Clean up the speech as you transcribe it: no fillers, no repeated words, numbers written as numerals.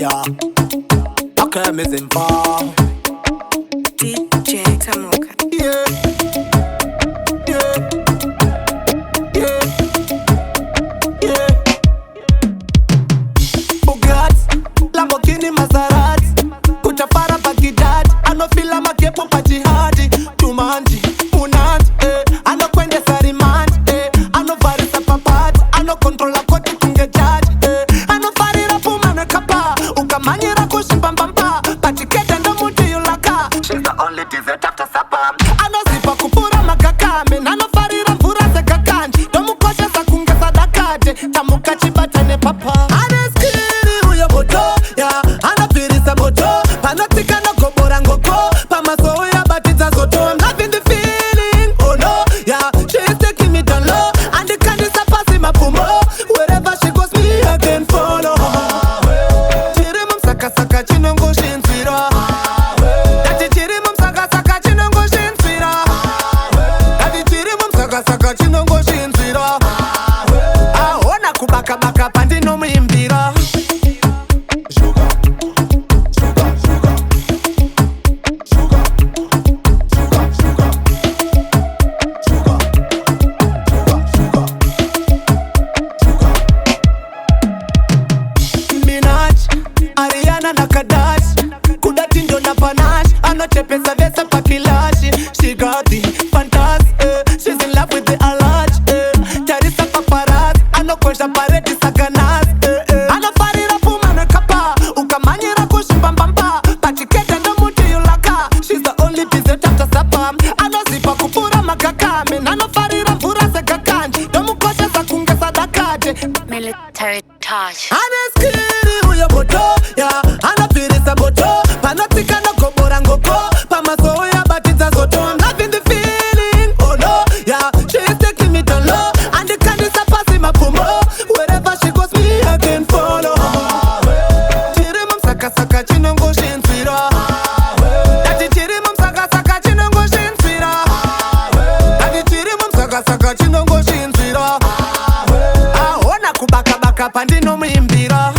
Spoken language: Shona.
Yeah, okay, missing far. DJ Tamuka. Yeah, yeah, yeah, yeah. Bugatti, Lamborghini, Maserati, Kutafara Baghdad, anofila makepo pa jihadi, Jumanji, Munanji, anakwende Sarimandi, anovarisa papati, anokontrola koti kunge jaji, anofarira puma na kapa, ukamanyira kushimbambamba, patiketa ndo muti yulaka. She's the only dessert after supper. Anosipa kupura makakame, nanofarira mvura zekakanje, domukosha sakunge sadakate, tamuka chibatane papa. Aneskiri uyo moto, ya, anapirisa moto, panotika no gobora ngoko, pamaso ya batiza zoto. I'm loving the feeling, oh no, yeah, she's taking me down low, and the candy sapasi mapumo, wherever she goes me I can follow. Chirima msaka saka chinongo shinfira, dati chirima msaka saka chinongo shinfira, dati chirima msaka saka chinongo shinfira. Aona kubaka baka pandino mwimbira. Sugar, sugar, sugar, sugar, sugar, sugar, sugar, sugar, sugar. Minaj, Ariana na Kardashian, Kudati ndo na panache, anachepesa vesa pa kilashi. She got the fantasy, she's in love with the alage, Charissa paparazzi, anokosha pareti sakanasi, anafarira puma na kapa, ukamanyira kushimbambamba, patiketa ndo muti yulaka. She's the only dessert after supper, anosipa kupura makakame, nanofarira mvura zekakanje, domukosha sakunge sadakate. Military touch. Aneskiri uyo moto, ya, anapirisa moto, panotika no gobora ngoko, pamaso ya batiza zoto. I'm loving the feeling, oh no, yeah, she's taking me down low, and the candy sapasi mapumo, wherever she goes me I can follow. Chirima msaka saka chinongo shinfira, dati chirima msaka saka chinongo shinfira, dati chirima msaka saka chinongo shinfira. Aona kubaka baka pandino mwimbira.